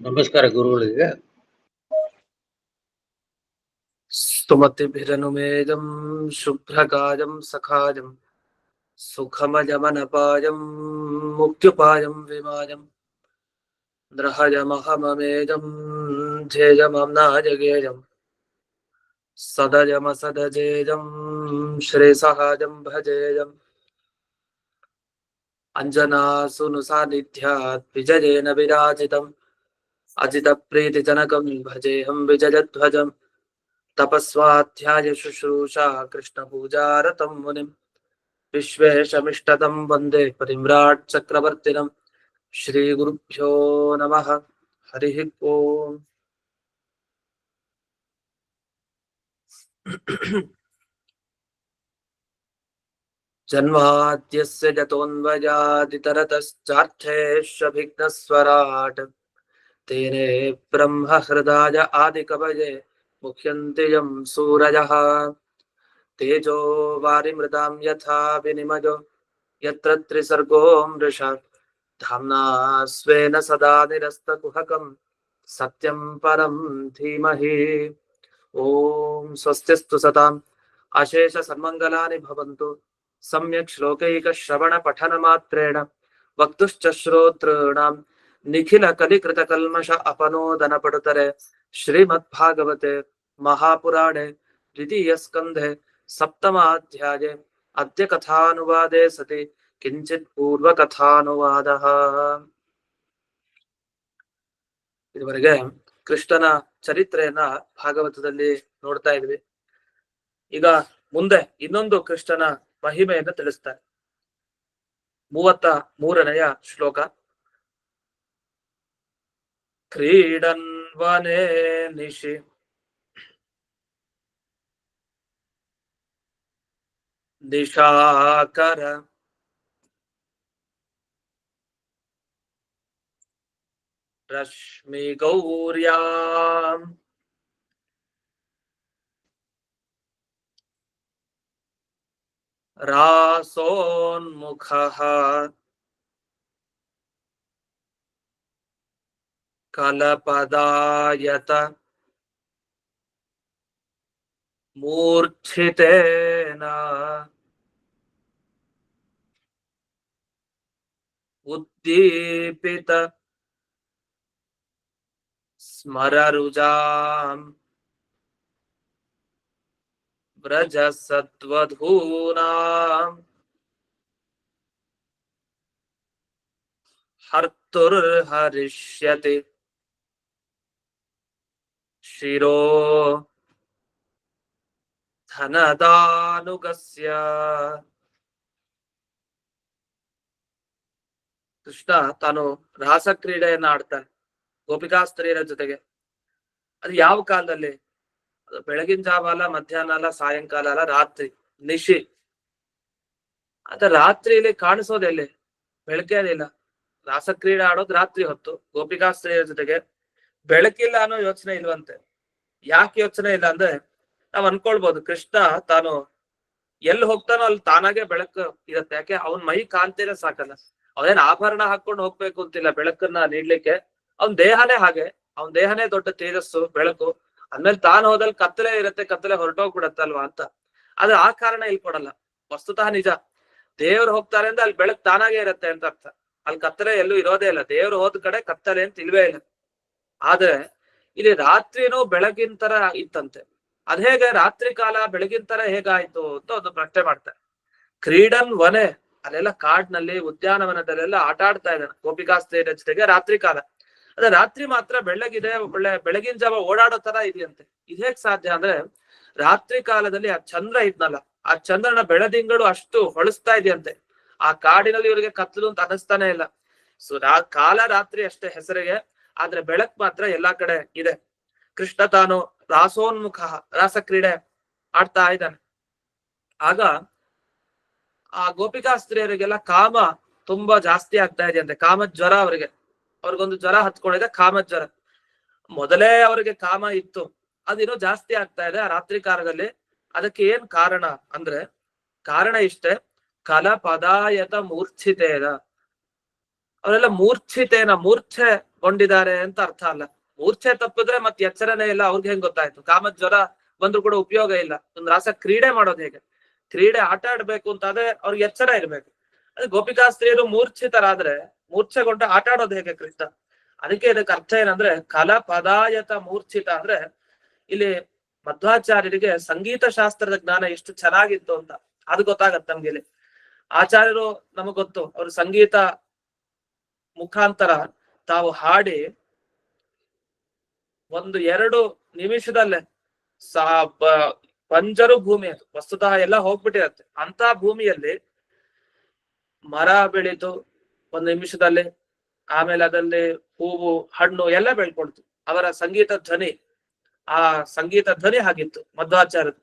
ನಮಸ್ಕಾರ ಗುರುಗಳಿಗೆ. ಸ್ತುಮತಿಭಿರನುಮೇದಂ ಶುಭ್ರಕಾಯಂ ಸಖಾಯಂ ಸುಖಮಜಮನಪಾಯಂ ಮುಕ್ತ್ಯುಪಾಯಂ ವಿಮಾಯಂ ದ್ರಹಯಮಹಮಮೇದಂ ಧ್ಯೇಯಮಮ್ನಾಜಗೇಯಂ ಸದಯಮಸದಜೇಯಂ ಶ್ರೇಸಹಾಯಂ ಭಜೇಯಂ ಅಂಜನಾಸುನು ಸಾನ್ನಿಧ್ಯಾತ್ ವಿಜಯೇನ ವಿರಾಜಿತಂ ಅಜಿತ ಪ್ರೀತಿಜನಕಂ ಭಜೇಹಂ ವಿಜಯಧ್ವಜಂ ತಪಸ್ವಾಧ್ಯಾಯ ಶುಶ್ರೂಷಾ ಕೃಷ್ಣ ಪೂಜಾರತಂ ಮುನಿಂ ವಿಶ್ವೇಶಮಿಷ್ಟತಂ ವಂದೇ ಪರಿಮ್ರಾಟ್ ಚಕ್ರವರ್ತಿನಂ. ಶ್ರೀ ಗುರುಭ್ಯೋ ನಮಃ. ಹರಿ ಓಂ. ಜನ್ಮಾದ್ಯಸ್ಯ ಜತೋನ್ವಯಾದಿತರತಶ್ಚಾರ್ಥೇಷ್ವಭಿಘ್ನಸ್ವರಾಟ್ ತೇನೇ ಬ್ರಹ್ಮ ಹೃದಯ ಆದಿಕವಯೇ ಮುಹ್ಯಂತಿ ಯಂ ಸೂರಯಃ ತೇಜೋ ವಾರಿಮೃತಾಂ ಯಥಾ ವಿನಿಮಯೋ ಯತ್ರ ತ್ರಿಸರ್ಗೋ ಮೃಷಾ ಧಾಮ್ನಾ ಸ್ವೇನ ಸದಾ ನಿರಸ್ತಕುಹಕಂ ಸತ್ಯಂ ಪರಂ ಧೀಮಹಿ. ಓಂ ಸ್ವಸ್ತಿಸ್ತು ಸತಾಂ ಅಶೇಷ ಸನ್ಮಂಗಲಾನಿ ಭವಂತು. ಸಮ್ಯಕ್ ಶ್ಲೋಕೈಕ ಶ್ರವಣ ಪಠನ ಮಾತ್ರೇಣ ವಕ್ತುಶ್ಚ ಶ್ರೋತॄಣಾಂ ನಿಖಿಲ ಕಲಿಕೃತ ಕಲ್ಮಷ ಅಪನೋದನ ಪಡುತ್ತಾರೆ. ಶ್ರೀಮದ್ ಭಾಗವತೆ ಮಹಾಪುರಾಣೆ ದ್ವಿತೀಯ ಸ್ಕಂಧೆ ಸಪ್ತಮಾಧ್ಯಾಯೇ ಅದ್ಯ ಕಥಾನುವಾದೇ ಸತಿ ಕಿಂಚಿತ್ ಪೂರ್ವ ಕಥಾನುವಾದ. ಇದುವರೆಗೆ ಕೃಷ್ಣನ ಚರಿತ್ರೆಯನ್ನ ಭಾಗವತದಲ್ಲಿ ನೋಡ್ತಾ ಇದ್ವಿ. ಈಗ ಮುಂದೆ ಇನ್ನೊಂದು ಕೃಷ್ಣನ ಮಹಿಮೆಯನ್ನು ತಿಳಿಸ್ತಾರೆ. 33ನೆಯ ಶ್ಲೋಕ. ಕ್ರೀಡನ್ ವನೇ ನಿಶಿ ನಿಶಾಕರ ರಶ್ಮಿ ಗೌರ್ಯಾಂ ರಾಸೋನ್ಮುಖಃ ಕಲಪದಾಯತ ಮೂರ್ಛಿತೇನ ಉದ್ದೀಪಿತ ಸ್ಮರರುಜಾಂ ವ್ರಜಸದ್ವಧೂನಾಂ ಹರ್ತುರ್ಹರಿಷ್ಯತಿ ಶಿರೋ ಧನದಾನುಗಸ್ಯ. ಕೃಷ್ಣ ತಾನು ರಾಸಕ್ರೀಡೆಯನ್ನ ಆಡ್ತಾನೆ ಗೋಪಿಕಾಸ್ತ್ರೀಯರ ಜೊತೆಗೆ. ಅದು ಯಾವ ಕಾಲದಲ್ಲಿ? ಅದು ಬೆಳಗಿನ ಜಾವ ಅಲ್ಲ, ಮಧ್ಯಾಹ್ನ ಅಲ್ಲ, ಸಾಯಂಕಾಲ ಅಲ್ಲ, ರಾತ್ರಿ ನಿಶಿ. ಅದ ರಾತ್ರಿಯಲ್ಲಿ ಕಾಣಿಸೋದೆಲ್ಲಿ? ಬೆಳಕೇನಿಲ್ಲ. ರಾಸಕ್ರೀಡೆ ಆಡೋದು ರಾತ್ರಿ ಹೊತ್ತು ಗೋಪಿಕಾಸ್ತ್ರೀಯರ ಜೊತೆಗೆ. ಬೆಳಕಿಲ್ಲ ಅನ್ನೋ ಯೋಚನೆ ಇಲ್ವಂತೆ. ಯಾಕೆ ಯೋಚನೆ ಇಲ್ಲ ಅಂದ್ರೆ, ನಾವ್ ಅನ್ಕೊಳ್ಬಹುದು ಕೃಷ್ಣ ತಾನು ಎಲ್ಲಿ ಹೋಗ್ತಾನೋ ಅಲ್ಲಿ ತಾನಾಗೆ ಬೆಳಕು ಇರತ್ತೆ. ಯಾಕೆ? ಅವನ್ ಮೈ ಕಾಂತಿನೇ ಸಾಕಲ್ಲ. ಅವನೇನ್ ಆಭರಣ ಹಾಕೊಂಡು ಹೋಗ್ಬೇಕು ಅಂತಿಲ್ಲ ಬೆಳಕನ್ನ ನೀಡ್ಲಿಕ್ಕೆ. ಅವನ್ ದೇಹನೇ ಹಾಗೆ. ಅವನ್ ದೇಹನೇ ದೊಡ್ಡ ತೇಜಸ್ಸು, ಬೆಳಕು. ಅಂದ್ಮೇಲೆ ತಾನು ಹೋದಲ್ಲಿ ಕತ್ತಲೆ ಇರತ್ತೆ, ಕತ್ತಲೆ ಹೊರಟೋಗ್ಬಿಡತ್ತಲ್ವಾ ಅಂತ. ಆದ್ರೆ ಆ ಕಾರಣ ಇಲ್ಲಿ ಕೊಡಲ್ಲ. ವಸ್ತುತಃ ನಿಜ, ದೇವ್ರು ಹೋಗ್ತಾರೆ ಅಂದ್ರೆ ಅಲ್ಲಿ ಬೆಳಕು ತಾನಾಗೆ ಇರತ್ತೆ ಅಂತ ಅರ್ಥ. ಅಲ್ಲಿ ಕತ್ತಲೆ ಎಲ್ಲೂ ಇರೋದೇ ಇಲ್ಲ. ದೇವ್ರು ಹೋದ ಕಡೆ ಕತ್ತಲೆ ಅಂತ ಇಲ್ವೇ ಇಲ್ಲ. ಆದ್ರೆ ಇಲ್ಲಿ ರಾತ್ರಿನೂ ಬೆಳಗಿನ ತರ ಇತ್ತಂತೆ. ಅದ್ ಹೇಗೆ ರಾತ್ರಿ ಕಾಲ ಬೆಳಗಿನ ತರ ಹೇಗಾಯ್ತು ಅಂತ ಒಂದು ಪ್ರಶ್ನೆ ಮಾಡ್ತಾರೆ. ಕ್ರೀಡನ್ ವನೆ, ಅಲ್ಲೆಲ್ಲ ಕಾಡ್ನಲ್ಲಿ ಉದ್ಯಾನವನದಲ್ಲೆಲ್ಲ ಆಟ ಆಡ್ತಾ ಇದ್ದಾನೆ ಗೋಪಿಕಾಸ್ತ್ರೀಯರ ಜೊತೆಗೆ ರಾತ್ರಿ ಕಾಲ. ಅದೇ ರಾತ್ರಿ ಮಾತ್ರ ಬೆಳ್ಳಗಿದೆ, ಒಳ್ಳೆ ಬೆಳಗಿನ ಜಾವ ಓಡಾಡೋ ತರ ಇದೆಯಂತೆ. ಇದ್ ಹೇಗ್ ಸಾಧ್ಯ ಅಂದ್ರೆ, ರಾತ್ರಿ ಕಾಲದಲ್ಲಿ ಆ ಚಂದ್ರ ಇದ್ನಲ್ಲ, ಆ ಚಂದ್ರನ ಬೆಳದಿಂಗಳು ಅಷ್ಟು ಹೊಳಿಸ್ತಾ ಇದೆಯಂತೆ. ಆ ಕಾಡಿನಲ್ಲಿ ಇವರಿಗೆ ಕತ್ತಲು ಅಂತ ಅನಿಸ್ತಾನೆ ಇಲ್ಲ. ಸೊ ಕಾಲ ರಾತ್ರಿ ಅಷ್ಟೇ ಹೆಸರಿಗೆ, ಆದ್ರೆ ಬೆಳಕ್ ಮಾತ್ರ ಎಲ್ಲಾ ಕಡೆ ಇದೆ. ಕೃಷ್ಣ ತಾನು ರಾಸೋನ್ಮುಖ, ರಾಸಕ್ರೀಡೆ ಆಡ್ತಾ ಇದ್ದಾನೆ. ಆಗ ಆ ಗೋಪಿಕಾಸ್ತ್ರೀಯರಿಗೆಲ್ಲ ಕಾಮ ತುಂಬಾ ಜಾಸ್ತಿ ಆಗ್ತಾ ಇದೆಯಂತೆ. ಕಾಮದ್ ಜ್ವರ ಅವರಿಗೆ. ಅವ್ರಿಗೊಂದು ಜ್ವರ ಹತ್ಕೊಂಡಿದೆ, ಕಾಮದ್ ಜ್ವರ. ಮೊದಲೇ ಅವರಿಗೆ ಕಾಮ ಇತ್ತು, ಅದಿನ್ನೂ ಜಾಸ್ತಿ ಆಗ್ತಾ ಇದೆ ಆ ರಾತ್ರಿ ಕಾಲದಲ್ಲಿ. ಅದಕ್ಕೆ ಏನ್ ಕಾರಣ ಅಂದ್ರೆ, ಕಾರಣ ಇಷ್ಟೇ, ಕಲ ಪದಾಯತ ಮೂರ್ಛಿತೇನ. ಅವರೆಲ್ಲ ಮೂರ್ಛೆ ಕೊಂಡಿದ್ದಾರೆ ಅಂತ ಅರ್ಥ ಅಲ್ಲ. ಮೂರ್ಛೆ ತಪ್ಪಿದ್ರೆ ಮತ್ತೆ ಎಚ್ಚರನೇ ಇಲ್ಲ, ಅವ್ರಿಗೆ ಹೆಂಗ್ ಗೊತ್ತಾಯ್ತು? ಕಾಮದ ಜ್ವರ ಬಂದ್ರು ಕೂಡ ಉಪಯೋಗ ಇಲ್ಲ. ಒಂದು ರಾಸ ಕ್ರೀಡೆ ಮಾಡೋದು ಹೇಗೆ? ಕ್ರೀಡೆ ಆಟ ಆಡ್ಬೇಕು ಅಂತ ಆದ್ರೆ ಅವ್ರಿಗೆ ಎಚ್ಚರ ಇರ್ಬೇಕು. ಅದೇ ಗೋಪಿಕಾಸ್ತ್ರೀಯರು ಮೂರ್ಛಿತರಾದ್ರೆ ಮೂರ್ಛೆಗೊಂಡು ಆಟ ಆಡೋದು ಹೇಗೆ ಕೃಷ್ಣ? ಅದಕ್ಕೆ ಇದಕ್ಕೆ ಅರ್ಥ ಏನಂದ್ರೆ ಕಲ ಪದಾಯತ ಮೂರ್ಛಿತ ಅಂದ್ರೆ ಇಲ್ಲಿ ಮಧ್ವಾಚಾರ್ಯರಿಗೆ ಸಂಗೀತ ಶಾಸ್ತ್ರದ ಜ್ಞಾನ ಎಷ್ಟು ಚೆನ್ನಾಗಿತ್ತು ಅಂತ ಅದು ಗೊತ್ತಾಗತ್ತೆ ನಮ್ಗೆ. ಇಲ್ಲಿ ಆಚಾರ್ಯರು ನಮಗ್ ಗೊತ್ತು, ಅವರು ಸಂಗೀತ ಮುಖಾಂತರ ತಾವು ಹಾಡಿ 1-2 ನಿಮಿಷದಲ್ಲೇ ಬಂಜರು ಭೂಮಿ, ಅದು ವಸ್ತುತಃ ಎಲ್ಲ ಹೋಗ್ಬಿಟ್ಟಿರತ್ತೆ. ಅಂತ ಭೂಮಿಯಲ್ಲಿ ಮರ ಬೆಳೀತು 1 ನಿಮಿಷದಲ್ಲಿ, ಆಮೇಲೆ ಅದಲ್ಲಿ ಹೂವು ಹಣ್ಣು ಎಲ್ಲ ಬೆಳ್ಕೊಳ್ತು. ಅವರ ಸಂಗೀತ ಧ್ವನಿ, ಆ ಸಂಗೀತ ಧ್ವನಿ ಹಾಗಿತ್ತು ಮಧ್ವಾಚಾರ್ಯರು.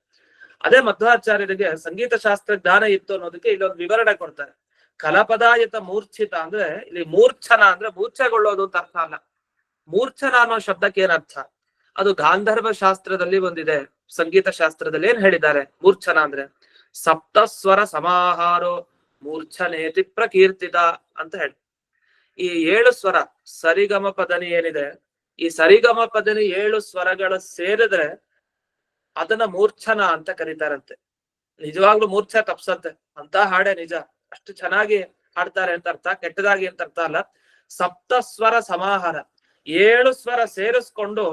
ಅದೇ ಮಧ್ವಾಚಾರ್ಯರಿಗೆ ಸಂಗೀತ ಶಾಸ್ತ್ರ ಜ್ಞಾನ ಇತ್ತು ಅನ್ನೋದಕ್ಕೆ ಇಲ್ಲೊಂದು ವಿವರಣೆ ಕೊಡ್ತಾರೆ. ಕಲಪದಾಯತ ಮೂರ್ಛಿತ ಅಂದ್ರೆ ಇಲ್ಲಿ ಮೂರ್ಛನ ಅಂದ್ರೆ ಮೂರ್ಛೆಗೊಳ್ಳೋದು ಅಂತ ಅರ್ಥ ಅಲ್ಲ. ಮೂರ್ಛನ ಅನ್ನೋ ಶಬ್ದಕ್ಕೆ ಏನರ್ಥ? ಅದು ಗಾಂಧರ್ವ ಶಾಸ್ತ್ರದಲ್ಲಿ ಬಂದಿದೆ. ಸಂಗೀತ ಶಾಸ್ತ್ರದಲ್ಲಿ ಏನ್ ಹೇಳಿದ್ದಾರೆ ಮೂರ್ಛನ ಅಂದ್ರೆ? ಸಪ್ತಸ್ವರ ಸಮಾಹಾರೋ ಮೂರ್ಛನೇತಿ ಪ್ರಕೀರ್ತಿತ ಅಂತ ಹೇಳಿ. ಈ 7 ಸ್ವರ ಸರಿಗಮ ಪದನಿ ಏನಿದೆ, ಈ ಸರಿಗಮ ಪದನಿ 7 ಸ್ವರಗಳು ಸೇರಿದ್ರೆ ಅದನ್ನ ಮೂರ್ಛನ ಅಂತ ಕರೀತಾರಂತೆ. ನಿಜವಾಗ್ಲೂ ಮೂರ್ಛೆ ತಪ್ಸತ್ತೆ ಅಂತ ಹಾಡೆ ನಿಜ. ಅಷ್ಟು ಚೆನ್ನಾಗಿ ಹಾಡ್ತಾರೆ ಅಂತ ಅರ್ಥ, ಕೆಟ್ಟದಾಗಿ ಅಂತ ಅರ್ಥ ಅಲ್ಲ. ಸಪ್ತಸ್ವರ ಸಮಾಹಾರ, 7 ಸ್ವರ ಸೇರಿಸ್ಕೊಂಡು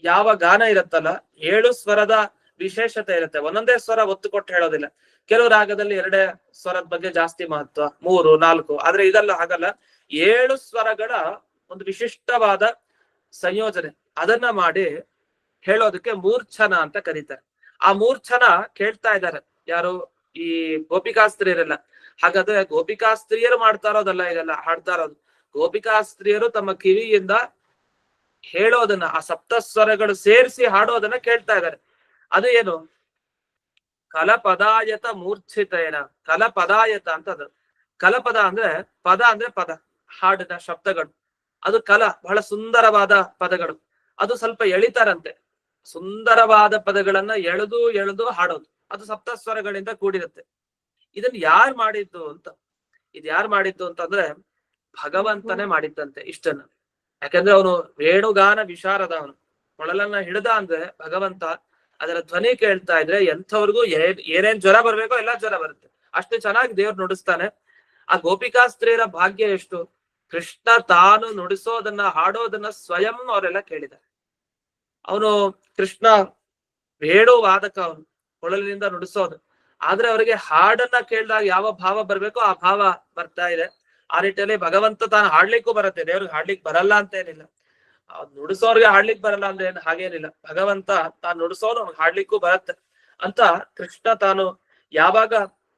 ಯಾವ ಗಾನ ಇರುತ್ತಲ್ಲ, 7 ಸ್ವರದ ವಿಶೇಷತೆ ಇರುತ್ತೆ. ಒಂದೊಂದೇ ಸ್ವರ ಒತ್ತು ಕೊಟ್ಟು ಹೇಳೋದಿಲ್ಲ. ಕೆಲವು ರಾಗದಲ್ಲಿ 2 ಸ್ವರದ ಬಗ್ಗೆ ಜಾಸ್ತಿ ಮಹತ್ವ, 3, 4, ಆದ್ರೆ ಇದೆಲ್ಲ ಹಾಗಲ್ಲ. 7 ಸ್ವರಗಳ ಒಂದು ವಿಶಿಷ್ಟವಾದ ಸಂಯೋಜನೆ, ಅದನ್ನ ಮಾಡಿ ಹೇಳೋದಕ್ಕೆ ಮೂರ್ಛನ ಅಂತ ಕರೀತಾರೆ. ಆ ಮೂರ್ಛನ ಕೇಳ್ತಾ ಇದ್ದಾರೆ ಯಾರು? ಈ ಗೋಪಿಕಾಸ್ತ್ರೀಯರೆಲ್ಲ. ಹಾಗಾದ್ರೆ ಗೋಪಿಕಾಸ್ತ್ರೀಯರು ಮಾಡ್ತಾ ಇರೋದಲ್ಲ ಇದೆಲ್ಲ, ಹಾಡ್ತಾ ಇರೋದು ಗೋಪಿಕಾಸ್ತ್ರೀಯರು ತಮ್ಮ ಕಿವಿಯಿಂದ ಹೇಳೋದನ್ನ, ಆ ಸಪ್ತಸ್ವರಗಳು ಸೇರಿಸಿ ಹಾಡೋದನ್ನ ಕೇಳ್ತಾ ಇದ್ದಾರೆ. ಅದು ಏನು? ಕಲಪದಾಯತ ಮೂರ್ಛಿತೇನ. ಕಲಪದಾಯತ ಅಂತ ಅದು. ಕಲಪದ ಅಂದ್ರೆ ಪದ ಅಂದ್ರೆ ಪದ, ಹಾಡಿನ ಶಬ್ದಗಳು. ಅದು ಕಲ, ಬಹಳ ಸುಂದರವಾದ ಪದಗಳು. ಅದು ಸ್ವಲ್ಪ ಎಳಿತಾರಂತೆ. ಸುಂದರವಾದ ಪದಗಳನ್ನ ಎಳೆದು ಎಳೆದು ಹಾಡೋದು, ಅದು ಸಪ್ತಸ್ವರಗಳಿಂದ ಕೂಡಿರುತ್ತೆ. ಇದನ್ನ ಯಾರು ಮಾಡಿದ್ದು ಅಂತ? ಇದು ಯಾರು ಮಾಡಿದ್ದು ಅಂತಂದ್ರೆ ಭಗವಂತನೇ ಮಾಡಿದ್ದಂತೆ ಇಷ್ಟನ್ನ. ಯಾಕಂದ್ರೆ ಅವನು ವೇಣುಗಾನ ವಿಶಾರದ, ಅವನು ಕೊಳಲನ್ನ ಹಿಡ್ದ ಅಂದ್ರೆ ಭಗವಂತ. ಅದರ ಧ್ವನಿ ಕೇಳ್ತಾ ಇದ್ರೆ ಎಂಥವ್ರಿಗೂ ಏನೇನ್ ಜ್ವರ ಬರ್ಬೇಕೋ ಎಲ್ಲಾ ಜ್ವರ ಬರುತ್ತೆ. ಅಷ್ಟು ಚೆನ್ನಾಗಿ ದೇವ್ರು ನುಡಿಸ್ತಾನೆ. ಆ ಗೋಪಿಕಾಸ್ತ್ರೀಯರ ಭಾಗ್ಯ ಎಷ್ಟು! ಕೃಷ್ಣ ತಾನು ನುಡಿಸೋದನ್ನ ಹಾಡೋದನ್ನ ಸ್ವಯಂ ಅವರೆಲ್ಲ ಕೇಳಿದ್ದಾರೆ. ಅವನು ಕೃಷ್ಣ ವೇಣು ವಾದಕ, ಅವನು ಕೊಳಲಿನಿಂದ ನುಡಿಸೋದು. ಆದ್ರೆ ಅವರಿಗೆ ಹಾಡನ್ನ ಕೇಳಿದಾಗ ಯಾವ ಭಾವ ಬರ್ಬೇಕೋ ಆ ಭಾವ ಬರ್ತಾ ಇದೆ. ಆ ನಿಟ್ಟಿನಲ್ಲಿ ಭಗವಂತ ತಾನು ಹಾಡ್ಲಿಕ್ಕೂ ಬರುತ್ತೆ. ದೇವ್ರಿಗೆ ಹಾಡ್ಲಿಕ್ ಬರಲ್ಲ ಅಂತ ಏನಿಲ್ಲ, ನುಡಿಸೋರ್ಗೆ ಹಾಡ್ಲಿಕ್ ಬರಲ್ಲ ಅಂದ್ರೆ ಏನ್ ಹಾಗೇನಿಲ್ಲ. ಭಗವಂತ ತಾನು ನುಡಿಸೋನು ಹಾಡ್ಲಿಕ್ಕೂ ಬರುತ್ತೆ ಅಂತ ಕೃಷ್ಣ ತಾನು ಯಾವಾಗ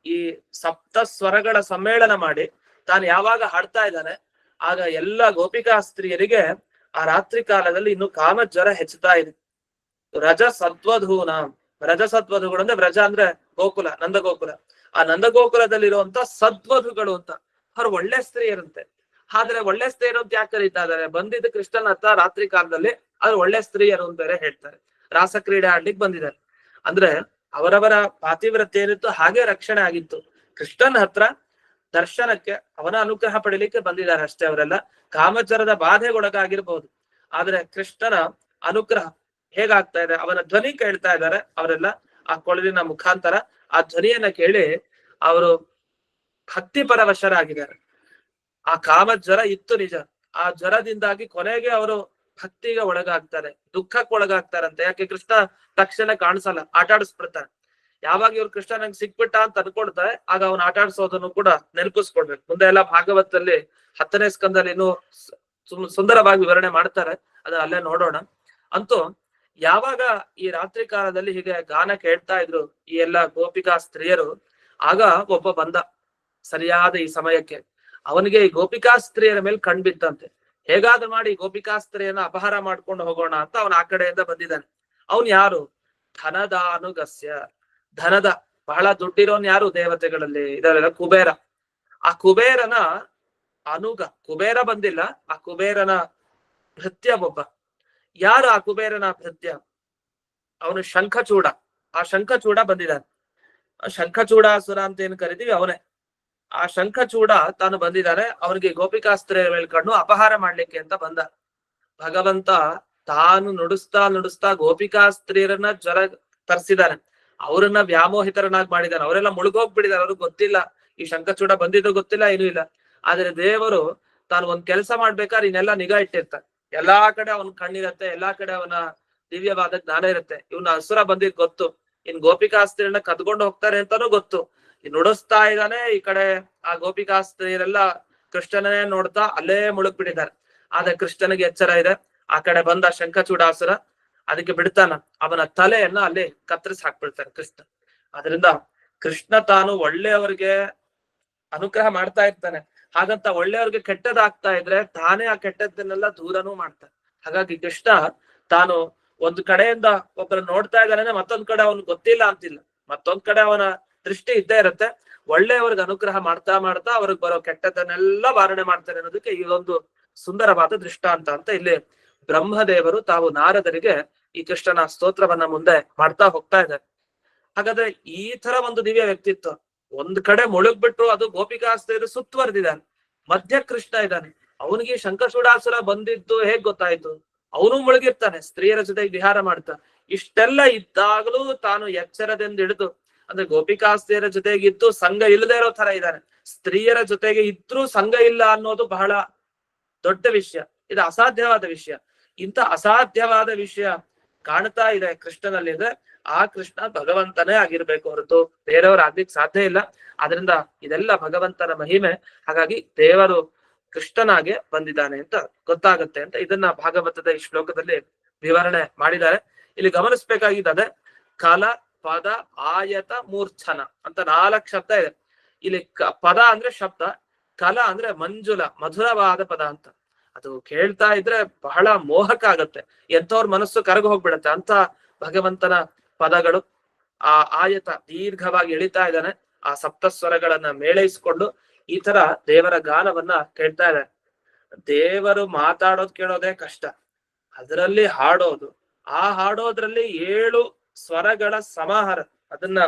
ಈ ಸಪ್ತ ಸ್ವರಗಳ ಸಮ್ಮೇಳನ ಮಾಡಿ ತಾನು ಯಾವಾಗ ಹಾಡ್ತಾ ಇದ್ದಾನೆ, ಆಗ ಎಲ್ಲ ಗೋಪಿಕಾಸ್ತ್ರೀಯರಿಗೆ ಆ ರಾತ್ರಿ ಕಾಲದಲ್ಲಿ ಇನ್ನು ಕಾಮ ಜ್ವರ ಹೆಚ್ಚುತ್ತಾ ಇದೆ. ರಜ ಸದ್ವಧೂನ, ರಜ ಸದ್ವಧುಗಳು ಅಂದ್ರೆ ವ್ರಜ ಅಂದ್ರೆ ಗೋಕುಲ, ನಂದಗೋಕುಲ. ಆ ನಂದಗೋಕುಲದಲ್ಲಿರುವಂತ ಸದ್ವಧುಗಳು ಅಂತ ಅವ್ರು ಒಳ್ಳೆ ಸ್ತ್ರೀಯರಂತೆ. ಆದ್ರೆ ಒಳ್ಳೆ ಸ್ತ್ರೀಯರು ಅಂತ ಯಾಕೆ ಕರೀತಾ ಇದಾರೆ? ಬಂದಿದ್ದು ಕೃಷ್ಣನ ಹತ್ರ ರಾತ್ರಿ ಕಾಲದಲ್ಲಿ, ಆದ್ರೆ ಒಳ್ಳೆ ಸ್ತ್ರೀಯರು ಅಂತ ಬೇರೆ ಹೇಳ್ತಾರೆ. ರಾಸಕ್ರೀಡೆ ಆಡ್ಲಿಕ್ಕೆ ಬಂದಿದ್ದಾರೆ ಅಂದ್ರೆ ಅವರವರ ಪಾತಿವ್ರತ್ಯ ಏನಿತ್ತು ಹಾಗೆ ರಕ್ಷಣೆ ಆಗಿತ್ತು. ಕೃಷ್ಣನ ಹತ್ರ ದರ್ಶನಕ್ಕೆ, ಅವನ ಅನುಗ್ರಹ ಪಡಿಲಿಕ್ಕೆ ಬಂದಿದ್ದಾರೆ ಅಷ್ಟೇ. ಅವರೆಲ್ಲ ಕಾಮಚರದ ಬಾಧೆಗೊಳಗಾಗಿರ್ಬಹುದು, ಆದ್ರೆ ಕೃಷ್ಣನ ಅನುಗ್ರಹ ಹೇಗಾಗ್ತಾ ಇದೆ, ಅವನ ಧ್ವನಿ ಕೇಳ್ತಾ ಇದ್ದಾರೆ ಅವರೆಲ್ಲ ಆ ಕೊಳಲಿನ ಮುಖಾಂತರ. ಆ ಧ್ವನಿಯನ್ನ ಕೇಳಿ ಅವರು ಭಕ್ತಿ ಪರವಶರಾಗಿದ್ದಾರೆ. ಆ ಕಾಮ ಜ್ವರ ಇತ್ತು ನಿಜ, ಆ ಜ್ವರದಿಂದಾಗಿ ಕೊನೆಗೆ ಅವರು ಭಕ್ತಿಗೆ ಒಳಗಾಗ್ತಾರೆ, ದುಃಖಕ್ಕೆ ಒಳಗಾಗ್ತಾರಂತೆ. ಯಾಕೆ? ಕೃಷ್ಣ ತಕ್ಷಣ ಕಾಣಿಸಲ್ಲ, ಆಟ ಆಡಿಸ್ಬಿಡ್ತಾನೆ. ಯಾವಾಗ ಇವ್ರು ಕೃಷ್ಣ ನಂಗೆ ಸಿಕ್ಬಿಟ್ಟ ಅಂತ ಅನ್ಕೊಳ್ತಾರೆ, ಆಗ ಅವನ ಆಟ ಆಡಿಸೋದನ್ನು ಕೂಡ ನೆನಪಿಸ್ಕೊಡ್ಬೇಕು. ಮುಂದೆ ಎಲ್ಲ ಭಾಗವತದಲ್ಲಿ 10ನೇ ಸ್ಕಂದಲ್ಲಿ ಇನ್ನೂ ಸುಂದರವಾಗಿ ವಿವರಣೆ ಮಾಡ್ತಾರೆ, ಅದನ್ನ ಅಲ್ಲೇ ನೋಡೋಣ. ಅಂತೂ ಯಾವಾಗ ಈ ರಾತ್ರಿ ಕಾಲದಲ್ಲಿ ಹೀಗೆ ಗಾನ ಕೇಳ್ತಾ ಇದ್ರು ಈ ಎಲ್ಲ ಗೋಪಿಕಾ ಸ್ತ್ರೀಯರು, ಆಗ ಒಬ್ಬ ಬಂದ ಸರಿಯಾದ ಈ ಸಮಯಕ್ಕೆ. ಅವನಿಗೆ ಈ ಗೋಪಿಕಾ ಸ್ತ್ರೀಯರ ಮೇಲೆ ಕಣ್ಬಿತ್ತಂತೆ. ಹೇಗಾದ್ರೂ ಮಾಡಿ ಗೋಪಿಕಾ ಸ್ತ್ರೀಯನ್ನ ಅಪಹಾರ ಮಾಡ್ಕೊಂಡು ಹೋಗೋಣ ಅಂತ ಅವನ ಆ ಕಡೆಯಿಂದ ಬಂದಿದ್ದಾನೆ. ಅವನ್ ಯಾರು? ಧನದಾನುಗಸ್ಯ. ಧನದ ಬಹಳ ದುಡ್ಡಿರೋನ್ ಯಾರು ದೇವತೆಗಳಲ್ಲಿ? ಇದರೆಲ್ಲ ಕುಬೇರ. ಆ ಕುಬೇರನ ಅನುಗ, ಕುಬೇರ ಬಂದಿಲ್ಲ, ಆ ಕುಬೇರನ ಭೃತ್ಯ ಒಬ್ಬ. ಯಾರು ಆ ಕುಬೇರನ ಭೃತ್ಯ? ಅವನು ಶಂಖಚೂಡ. ಆ ಶಂಖಚೂಡ ಬಂದಿದ್ದಾನೆ. ಶಂಖಚೂಡಾಸುರ ಅಂತ ಏನ್ ಕರಿತೀವಿ ಅವನೇ. ಆ ಶಂಖಚೂಡ ತಾನು ಬಂದಿದ್ದಾನೆ, ಅವನಿಗೆ ಗೋಪಿಕಾಸ್ತ್ರ ಹೇಳ್ಕೊಂಡು ಅಪಹಾರ ಮಾಡ್ಲಿಕ್ಕೆ ಅಂತ ಬಂದ. ಭಗವಂತ ತಾನು ನುಡಿಸ್ತಾ ಗೋಪಿಕಾಸ್ತ್ರೀಯರನ್ನ ಜ್ವರ ತರಿಸಿದಾನೆ, ಅವರನ್ನ ವ್ಯಾಮೋಹಿತರನ್ನಾಗಿ ಮಾಡಿದಾನೆ. ಅವರೆಲ್ಲ ಮುಳುಗೋಗ್ಬಿಟ್ಟಿದ್ದಾರೆ, ಅವ್ರಿಗೆ ಗೊತ್ತಿಲ್ಲ ಈ ಶಂಖಚೂಡ ಬಂದಿದ್ದು, ಗೊತ್ತಿಲ್ಲ, ಏನೂ ಇಲ್ಲ. ಆದ್ರೆ ದೇವರು ತಾನು ಒಂದ್ ಕೆಲಸ ಮಾಡ್ಬೇಕಾದ್ರೆ ಇನ್ನೆಲ್ಲಾ ನಿಗಾ ಇಟ್ಟಿರ್ತಾನೆ. ಎಲ್ಲಾ ಕಡೆ ಅವನ್ ಕಣ್ಣಿರತ್ತೆ, ಎಲ್ಲಾ ಕಡೆ ಅವನ ದಿವ್ಯವಾದ ಜ್ಞಾನ ಇರುತ್ತೆ. ಇವನ ಅಸುರ ಬಂದಿದ್ ಗೊತ್ತು, ಇನ್ ಗೋಪಿಕಾಸ್ತ್ರೀಯರನ್ನ ಕದ್ಕೊಂಡು ಹೋಗ್ತಾರೆ ಅಂತಾನೂ ಗೊತ್ತು. ನುಡಿಸ್ತಾ ಇದ್ದಾನೆ, ಈ ಕಡೆ ಆ ಗೋಪಿಕಾಸ್ತ್ರೀಯರೆಲ್ಲ ಕೃಷ್ಣನೇ ನೋಡ್ತಾ ಅಲ್ಲೇ ಮುಳುಗ್ಬಿಟ್ಟಿದ್ದಾರೆ. ಆದ್ರೆ ಕೃಷ್ಣನಿಗೆ ಎಚ್ಚರ ಇದೆ, ಆ ಕಡೆ ಬಂದ ಶಂಖಚೂಡಾಸುರ, ಅದಕ್ಕೆ ಬಿಡ್ತಾನ, ಅವನ ತಲೆಯನ್ನ ಅಲ್ಲಿ ಕತ್ತರಿಸಿ ಹಾಕ್ಬಿಡ್ತಾನೆ ಕೃಷ್ಣ. ಅದರಿಂದ ಕೃಷ್ಣ ತಾನು ಒಳ್ಳೆಯವರಿಗೆ ಅನುಗ್ರಹ ಮಾಡ್ತಾ ಇರ್ತಾನೆ, ಹಾಗಂತ ಒಳ್ಳೆಯವ್ರಿಗೆ ಕೆಟ್ಟದಾಗ್ತಾ ಇದ್ರೆ ತಾನೇ ಆ ಕೆಟ್ಟದ್ದನ್ನೆಲ್ಲ ದೂರನೂ ಮಾಡ್ತಾನೆ. ಹಾಗಾಗಿ ಕೃಷ್ಣ ತಾನು ಒಂದ್ ಕಡೆಯಿಂದ ಒಬ್ಬರ ನೋಡ್ತಾ ಇದ್ದಾನೆ, ಮತ್ತೊಂದ್ ಕಡೆ ಅವನ್ ಗೊತ್ತಿಲ್ಲ ಅಂತಿಲ್ಲ, ಮತ್ತೊಂದ್ ಕಡೆ ಅವನ ದೃಷ್ಟಿ ಇದ್ದೇ ಇರುತ್ತೆ. ಒಳ್ಳೆಯವ್ರಿಗೆ ಅನುಗ್ರಹ ಮಾಡ್ತಾ ಅವ್ರಿಗೆ ಬರೋ ಕೆಟ್ಟದ್ದನ್ನೆಲ್ಲ ವಾರಣೆ ಮಾಡ್ತಾನೆ ಅನ್ನೋದಕ್ಕೆ ಇದೊಂದು ಸುಂದರವಾದ ದೃಷ್ಟಾಂತ ಅಂತ ಇಲ್ಲಿ ಬ್ರಹ್ಮದೇವರು ತಾವು ನಾರದರಿಗೆ ಈ ಕೃಷ್ಣನ ಸ್ತೋತ್ರವನ್ನ ಮುಂದೆ ಮಾಡ್ತಾ ಹೋಗ್ತಾ ಇದ್ದಾರೆ. ಹಾಗಾದ್ರೆ ಈ ತರ ಒಂದು ದಿವ್ಯ ವ್ಯಕ್ತಿತ್ವ, ಒಂದ್ ಕಡೆ ಮುಳುಗ್ಬಿಟ್ಟು ಅದು ಗೋಪಿಕಾಸ್ತ್ರೀಯರು ಸುತ್ತುವರೆದಿದ್ದಾನೆ, ಮಧ್ಯ ಕೃಷ್ಣ ಇದ್ದಾನೆ. ಅವನಿಗೆ ಶಂಖಚೂಡಾಸುರ ಬಂದಿದ್ದು ಹೇಗ್ ಗೊತ್ತಾಯ್ತು? ಅವನು ಮುಳುಗಿರ್ತಾನೆ, ಸ್ತ್ರೀಯರ ಜೊತೆಗೆ ವಿಹಾರ ಮಾಡ್ತಾ. ಇಷ್ಟೆಲ್ಲ ಇದ್ದಾಗಲೂ ತಾನು ಎಚ್ಚರದಿಂದ ಹಿಡಿದು, ಅಂದ್ರೆ ಗೋಪಿಕಾಸ್ತ್ರೀಯರ ಜೊತೆಗಿದ್ದು ಸಂಘ ಇಲ್ಲದೆ ಇರೋ ತರ ಇದ್ದಾನೆ. ಸ್ತ್ರೀಯರ ಜೊತೆಗೆ ಇದ್ರೂ ಸಂಘ ಇಲ್ಲ ಅನ್ನೋದು ಬಹಳ ದೊಡ್ಡ ವಿಷಯ, ಇದು ಅಸಾಧ್ಯವಾದ ವಿಷಯ. ಇಂಥ ಅಸಾಧ್ಯವಾದ ವಿಷಯ ಕಾಣ್ತಾ ಇದೆ ಕೃಷ್ಣನಲ್ಲಿ ಅಂದ್ರೆ ಆ ಕೃಷ್ಣ ಭಗವಂತನೇ ಆಗಿರ್ಬೇಕು ಹೊರತು ಬೇರೆಯವರು ಆಗ್ಲಿಕ್ಕೆ ಸಾಧ್ಯ ಇಲ್ಲ. ಆದ್ರಿಂದ ಇದೆಲ್ಲ ಭಗವಂತನ ಮಹಿಮೆ. ಹಾಗಾಗಿ ದೇವರು ಕೃಷ್ಣನಾಗೆ ಬಂದಿದ್ದಾನೆ ಅಂತ ಗೊತ್ತಾಗುತ್ತೆ ಅಂತ ಇದನ್ನ ಭಾಗವತದ ಈ ಶ್ಲೋಕದಲ್ಲಿ ವಿವರಣೆ ಮಾಡಿದ್ದಾರೆ. ಇಲ್ಲಿ ಗಮನಿಸ್ಬೇಕಾಗಿದ್ದ ಕಾಲ, ಪದ, ಆಯತ, ಮೂರ್ಛನ ಅಂತ 4 ಶಬ್ದ ಇದೆ ಇಲ್ಲಿ. ಪದ ಅಂದ್ರೆ ಶಬ್ದ, ಕಲ ಅಂದ್ರೆ ಮಂಜುಲ ಮಧುರವಾದ ಪದ ಅಂತ. ಅದು ಕೇಳ್ತಾ ಇದ್ರೆ ಬಹಳ ಮೋಹಕ ಆಗತ್ತೆ, ಎಂಥವ್ರ ಮನಸ್ಸು ಕರಗ ಹೋಗ್ಬಿಡತ್ತೆ ಅಂತ ಭಗವಂತನ ಪದಗಳು. ಆ ಆಯತ ದೀರ್ಘವಾಗಿ ಎಳಿತಾ ಇದ್ದಾನೆ, ಆ ಸಪ್ತಸ್ವರಗಳನ್ನ ಮೇಳೈಸ್ಕೊಂಡು ಈ ತರ ದೇವರ ಗಾನವನ್ನ ಕೇಳ್ತಾ ಇದ್ದಾನೆ. ದೇವರು ಮಾತಾಡೋದ್ ಕೇಳೋದೇ ಕಷ್ಟ, ಅದರಲ್ಲಿ ಹಾಡೋದು, ಆ ಹಾಡೋದ್ರಲ್ಲಿ 7 ಸ್ವರಗಳ ಸಮಾಹಾರ, ಅದನ್ನ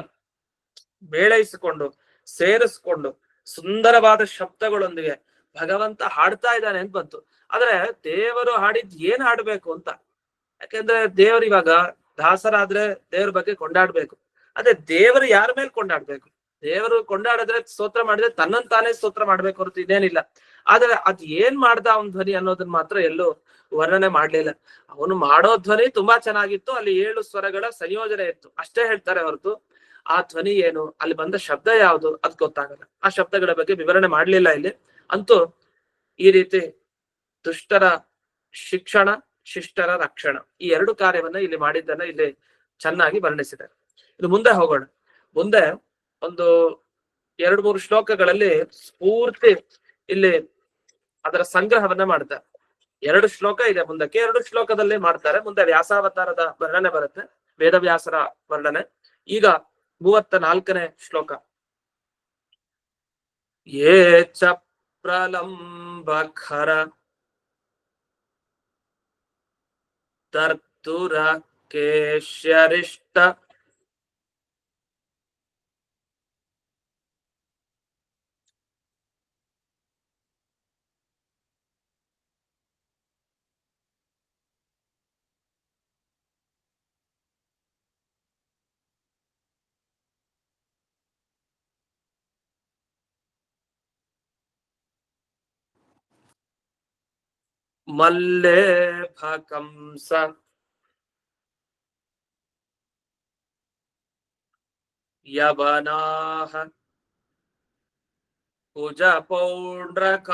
ಮೇಳೈಸಿಕೊಂಡು ಸೇರಿಸ್ಕೊಂಡು ಸುಂದರವಾದ ಶಬ್ದಗಳೊಂದಿಗೆ ಭಗವಂತ ಹಾಡ್ತಾ ಇದ್ದಾನೆ ಅಂತ ಬಂತು. ಆದ್ರೆ ದೇವರು ಹಾಡಿದ್ ಏನ್ ಹಾಡ್ಬೇಕು ಅಂತ, ಯಾಕೆಂದ್ರೆ ದೇವರು ಇವಾಗ ದಾಸರಾದ್ರೆ ದೇವ್ರ ಬಗ್ಗೆ ಕೊಂಡಾಡ್ಬೇಕು. ಅದೇ ದೇವರು ಯಾರ ಮೇಲೆ ಕೊಂಡಾಡ್ಬೇಕು? ದೇವರು ಕೊಂಡಾಡಿದ್ರೆ ಸ್ತೋತ್ರ ಮಾಡಿದ್ರೆ ತನ್ನಂತಾನೇ ಸ್ತೋತ್ರ ಮಾಡ್ಬೇಕು ಹೊರತು ಇದೇನಿಲ್ಲ. ಆದ್ರೆ ಅದ್ ಏನ್ ಮಾಡ್ದ ಅವನ್ ಧ್ವನಿ ಅನ್ನೋದನ್ನ ಮಾತ್ರ ಎಲ್ಲೂ ವರ್ಣನೆ ಮಾಡ್ಲಿಲ್ಲ. ಅವನು ಮಾಡೋ ಧ್ವನಿ ತುಂಬಾ ಚೆನ್ನಾಗಿತ್ತು, ಅಲ್ಲಿ 7 ಸ್ವರಗಳ ಸಂಯೋಜನೆ ಇತ್ತು ಅಷ್ಟೇ ಹೇಳ್ತಾರೆ ಹೊರತು ಆ ಧ್ವನಿ ಏನು, ಅಲ್ಲಿ ಬಂದ ಶಬ್ದ ಯಾವುದು ಅದ್ ಗೊತ್ತಾಗಲ್ಲ. ಆ ಶಬ್ದಗಳ ಬಗ್ಗೆ ವಿವರಣೆ ಮಾಡ್ಲಿಲ್ಲ ಇಲ್ಲಿ. ಅಂತೂ ಈ ರೀತಿ ದುಷ್ಟರ ಶಿಕ್ಷಣ, ಶಿಷ್ಟರ ರಕ್ಷಣ, ಈ 2 ಕಾರ್ಯವನ್ನ ಇಲ್ಲಿ ಮಾಡಿದ್ದನ್ನ ಇಲ್ಲಿ ಚೆನ್ನಾಗಿ ವರ್ಣಿಸಿದ್ದಾರೆ. ಇದು ಮುಂದೆ ಹೋಗೋಣ. ಮುಂದೆ ಒಂದು 2-3 ಶ್ಲೋಕಗಳಲ್ಲಿ ಪೂರ್ತಿ ಇಲ್ಲಿ ಅದರ ಸಂಗ್ರಹವನ್ನ ಮಾಡ್ತಾರೆ. 2 ಶ್ಲೋಕ ಇದೆ ಮುಂದಕ್ಕೆ, 2 ಶ್ಲೋಕದಲ್ಲೇ ಮಾಡ್ತಾರೆ. ಮುಂದೆ ವ್ಯಾಸಾವತಾರದ ವರ್ಣನೆ ಬರುತ್ತೆ, ವೇದವ್ಯಾಸರ ವರ್ಣನೆ. ಈಗ 34ನೇ ಶ್ಲೋಕ. ಯೇ ಚ ಪ್ರಲಂಬಖರ ತರ್ತುರ ಕೇಶ್ಯರಿಷ್ಟ ಮಲ್ಲೇಭ ಕಂಸ ಯವನಾಹ ಕುಜ ಪೌಂಡ್ರಕಾಯಾಹ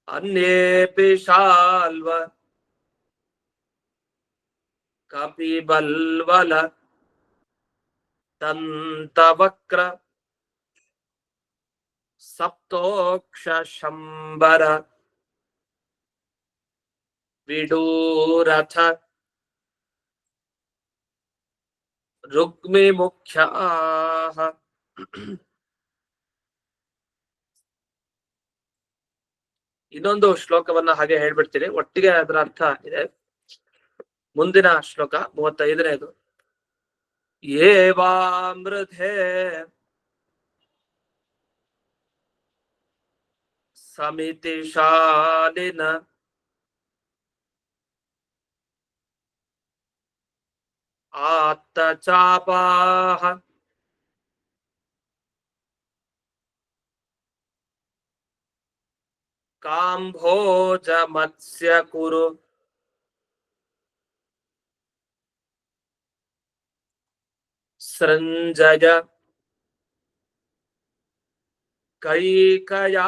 ಅನ್ಯೇಪಿ ಶಾಲ್ವ ಕಪಿಬಲ್ವಲ ದಂತವಕ್ರ ಸಪ್ತೋಕ್ಷ ಶಂಬರ ವಿಡೂರಥ ರುಗ್ಮಿ ಮುಖ್ಯಾಹ. ಇನ್ನೊಂದು ಶ್ಲೋಕವನ್ನ ಹಾಗೆ ಹೇಳ್ಬಿಡ್ತೀನಿ, ಒಟ್ಟಿಗೆ ಅದರ ಅರ್ಥ ಇದೆ. ಮುಂದಿನ ಶ್ಲೋಕ 35ನೇದು. ಏವಾಮೃಧೇ ಸಮಿತಿಶಾಲಿನ ಆತ್ತಚಾಪಾಃ ಕಾಂಭೋಜ ಮತ್ಸ್ಯ ಕುರು ಸೃಂಜಯ ಕೈಕಯಾರ್ಣಾಃ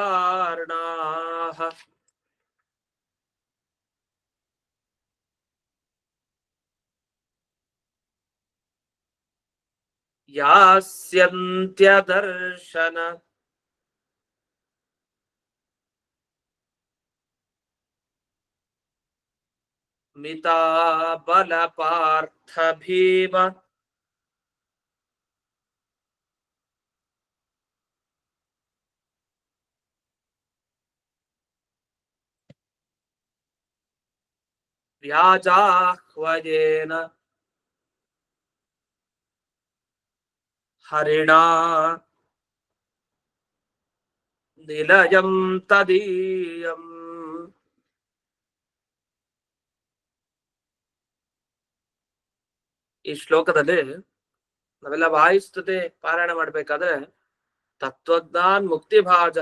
ಯಾಸ್ಯಂತ್ಯದರ್ಶನ ಮಿತಾ ಬಲ ಪಾರ್ಥ ಭೀಮ ವ್ಯಾಜಾಹ್ವಯೇನ ಹರಿಣಾ ನಿಲಯಂ ತದೀಯಂ. ಈ ಶ್ಲೋಕದಲ್ಲಿ ನಾವೆಲ್ಲ ವಾಯುಸ್ತುತಿ ಪಾರಾಯಣ ಮಾಡ್ಬೇಕಾದ್ರೆ ತತ್ವಜ್ಞಾನ್ ಮುಕ್ತಿಭಾಜ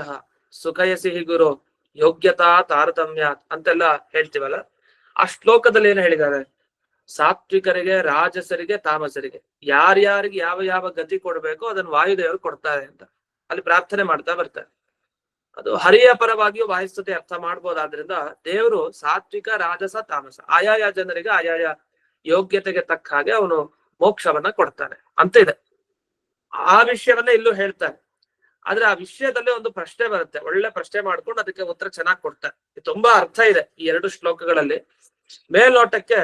ಸುಖಯಸಿ ಗುರು ಯೋಗ್ಯತಾ ತಾರತಮ್ಯಾತ್ ಅಂತೆಲ್ಲ ಹೇಳ್ತೀವಲ್ಲ, ಆ ಶ್ಲೋಕದಲ್ಲಿ ಏನು ಹೇಳಿದ್ದಾರೆ? ಸಾತ್ವಿಕರಿಗೆ, ರಾಜಸರಿಗೆ, ತಾಮಸರಿಗೆ ಯಾರ್ಯಾರಿಗೆ ಯಾವ ಯಾವ ಗತಿ ಕೊಡ್ಬೇಕೋ ಅದನ್ನು ವಾಯುದೇವರು ಕೊಡ್ತಾರೆ ಅಂತ ಅಲ್ಲಿ ಪ್ರಾರ್ಥನೆ ಮಾಡ್ತಾ ಬರ್ತಾರೆ. ಅದು ಹರಿಯ ಪರವಾಗಿಯೂ ವಾಯುಸ್ತುತಿ ಅರ್ಥ ಮಾಡ್ಬೋದಾದ್ರಿಂದ ದೇವರು ಸಾತ್ವಿಕ, ರಾಜಸ, ತಾಮಸ ಆಯಾಯ ಜನರಿಗೆ ಆಯಾಯ ಯೋಗ್ಯತೆಗೆ ತಕ್ಕ ಹಾಗೆ ಅವನು ಮೋಕ್ಷವನ್ನ ಕೊಡ್ತಾನೆ ಅಂತ ಇದೆ. ಆ ವಿಷಯವನ್ನ ಇಲ್ಲೂ ಹೇಳ್ತಾರೆ. ಆದ್ರೆ ಆ ವಿಷಯದಲ್ಲಿ ಒಂದು ಪ್ರಶ್ನೆ ಬರುತ್ತೆ, ಒಳ್ಳೆ ಪ್ರಶ್ನೆ ಮಾಡ್ಕೊಂಡು ಅದಕ್ಕೆ ಉತ್ತರ ಚೆನ್ನಾಗಿ ಕೊಡ್ತಾರೆ. ತುಂಬಾ ಅರ್ಥ ಇದೆ ಈ ಎರಡು ಶ್ಲೋಕಗಳಲ್ಲಿ. ಮೇಲ್ನೋಟಕ್ಕೆ